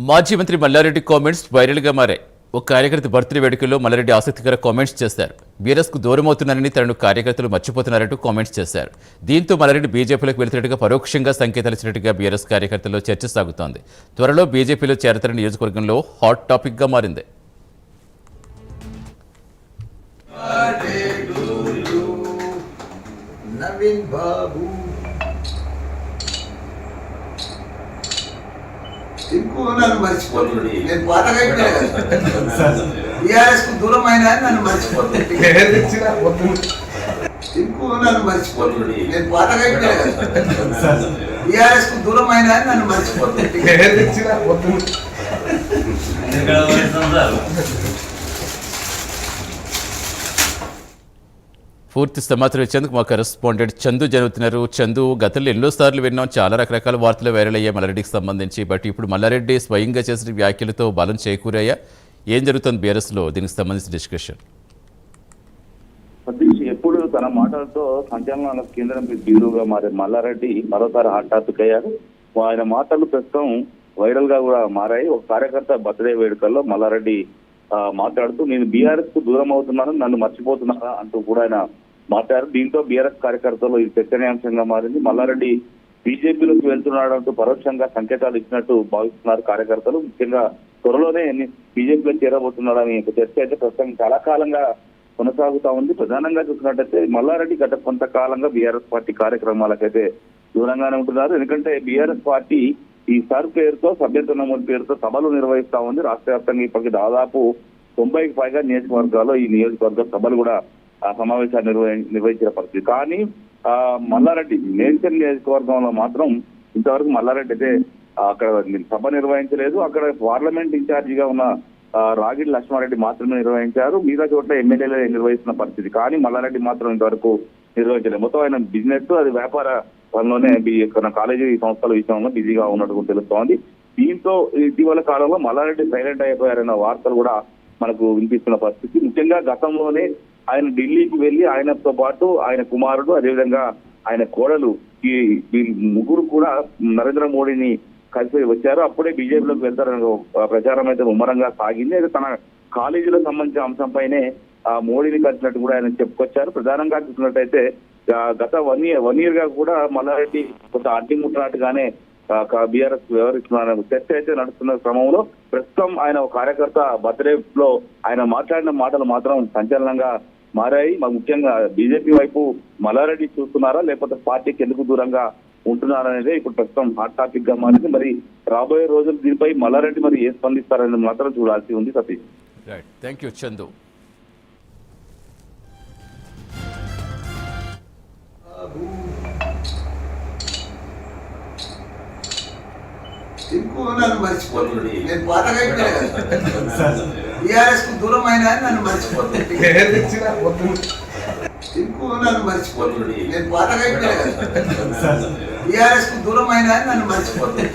మాజీ మంత్రి మల్లారెడ్డి కామెంట్స్ వైరల్గా మారాయి. ఒక కార్యకర్త బర్త్డే వేడుకల్లో మల్లారెడ్డి ఆసక్తికర కామెంట్స్ చేశారు. బీఆర్ఎస్కు దూరమవుతున్నారని తనను కార్యకర్తలు మర్చిపోతున్నారంటూ కామెంట్స్ చేశారు. దీంతో మల్లారెడ్డి బీజేపీలోకి వెళ్తున్నట్టుగా పరోక్షంగా సంకేతాలు ఇచ్చినట్టుగా బీఆర్ఎస్ కార్యకర్తల్లో చర్చ సాగుతోంది. త్వరలో బీజేపీలో చేరతారని నియోజకవర్గంలో హాట్ టాపిక్గా మారింది. నన్ను మర్చిపోతుంది. నేను పాతగా బీఆర్ఎస్ కు దూరం అయినా నన్ను మర్చిపోతుంది. నన్ను మర్చిపోతుంది. నేను పాతగా బీఆర్ఎస్ కు దూరం అయినా నన్ను మర్చిపోతుంది. పూర్తి సమాచారం ఇచ్చేందుకు మా కరెస్పాండెంట్ చందు జరుగుతున్నారు. చందు, గతంలో ఎన్నోసార్లు విన్నాం, చాలా రకరకాల వార్తలు వైరల్ అయ్యాయి మల్లారెడ్డికి సంబంధించి. బట్ ఇప్పుడు మల్లారెడ్డి స్వయంగా చేసిన వ్యాఖ్యలతో బలం చేకూరయ్యా. ఏం జరుగుతుంది బీఆర్ఎస్లో దీనికి సంబంధించిన డిస్కషన్? ఎప్పుడు తన మాటలతో సంచలనాలకు కేంద్రం బిందువుగా మారే మల్లారెడ్డి మరోసారి హాట్ టాపిక్ అయ్యారు. ఆయన మాటలు ప్రస్తుతం వైరల్ గా కూడా మారాయి. ఒక కార్యకర్త బర్త్డే వేడుకల్లో మల్లారెడ్డి మాట్లాడుతూ నేను బీఆర్ఎస్ కు దూరం అవుతున్నాను, నన్ను మర్చిపోతున్నారా అంటూ కూడా ఆయన మాట్లాడారు. దీంతో బీఆర్ఎస్ కార్యకర్తలు ఇది చర్చనీయాంశంగా మారింది. మల్లారెడ్డి బీజేపీలోకి వెళ్తున్నాడంటూ పరోక్షంగా సంకేతాలు ఇచ్చినట్టు భావిస్తున్నారు కార్యకర్తలు. ముఖ్యంగా త్వరలోనే బీజేపీలో చేరబోతున్నాడని చర్చ అయితే ప్రస్తుతం చాలా కాలంగా కొనసాగుతా ఉంది. ప్రధానంగా చూసినట్టయితే మల్లారెడ్డి గత కొంతకాలంగా బీఆర్ఎస్ పార్టీ కార్యక్రమాలకైతే దూరంగానే ఉంటున్నారు. ఎందుకంటే బీఆర్ఎస్ పార్టీ ఈ సర్ పేరుతో సభ్యత్వ నమోదు పేరుతో సభలు నిర్వహిస్తా ఉంది. రాష్ట్ర వ్యాప్తంగా ఇప్పటికి దాదాపు 90కి పైగా నియోజకవర్గాల్లో ఈ నియోజకవర్గ సభలు కూడా సమావేశాలు నిర్వహించిన పరిస్థితి. కానీ మల్లారెడ్డి నేషనల్ నియోజకవర్గంలో మాత్రం ఇంతవరకు మల్లారెడ్డి అయితే అక్కడ సభ నిర్వహించలేదు. అక్కడ పార్లమెంట్ ఇన్ఛార్జిగా ఉన్న రాగిడి లక్ష్మారెడ్డి మాత్రమే నిర్వహించారు. మిగతా చోట్ల ఎమ్మెల్యేలే నిర్వహిస్తున్న పరిస్థితి. కానీ మల్లారెడ్డి మాత్రం ఇంతవరకు నిర్వహించలేదు. మొత్తం ఆయన బిజినెస్ అది వ్యాపార పనిలోనే కాలేజీ సంస్థల విషయంలో బిజీగా ఉన్నట్టు తెలుస్తోంది. దీంతో ఇటీవల కాలంలో మల్లారెడ్డి సైలెంట్ అయిపోయారన్న వార్తలు కూడా మనకు వినిపిస్తున్న పరిస్థితి. ముఖ్యంగా గతంలోనే ఆయన ఢిల్లీకి వెళ్లి ఆయనతో పాటు ఆయన కుమారుడు అదేవిధంగా ఆయన కోడలు ఈ ముగ్గురు కూడా నరేంద్ర మోడీని కలిసి వచ్చారు. అప్పుడే బీజేపీలోకి వెళ్తారన్న ప్రచారం అయితే ముమ్మరంగా సాగింది. అయితే తన కాలేజీలో సంబంధించిన అంశంపైనే మోడీని కలిసినట్టు కూడా ఆయన చెప్పుకొచ్చారు. ప్రధానంగా చూసినట్టయితే గత వన్ ఇయర్ గా కూడా మల్లారెడ్డి కొంత అడ్డిముట్టినట్టుగానే బీఆర్ఎస్ వ్యవహరిస్తున్న చర్చ అయితే నడుస్తున్న క్రమంలో ప్రస్తుతం ఆయన ఒక కార్యకర్త బర్త్డే లో ఆయన మాట్లాడిన మాటలు మాత్రం సంచలనంగా మారాయి. ముఖ్యంగా బీజేపీ వైపు మల్లారెడ్డి చూస్తున్నారా లేకపోతే పార్టీకి ఎందుకు దూరంగా ఉంటున్నారనేది ఇప్పుడు ప్రస్తుతం హాట్ టాపిక్ గా మారింది. మరి రాబోయే రోజులు దీనిపై మల్లారెడ్డి మరి ఏ స్పందిస్తారనేది మాత్రం చూడాల్సి ఉంది. Satish, thank you Chandu. నన్ను మర్చిపోతుంది. నేను పాతగా బీఆర్ఎస్ కు దూరం అయినా నన్ను మర్చిపోతుంది. నన్ను మర్చిపోతుంది. నేను పాతగా బీఆర్ఎస్ కు దూరం అయినా నన్ను మర్చిపోతుంది.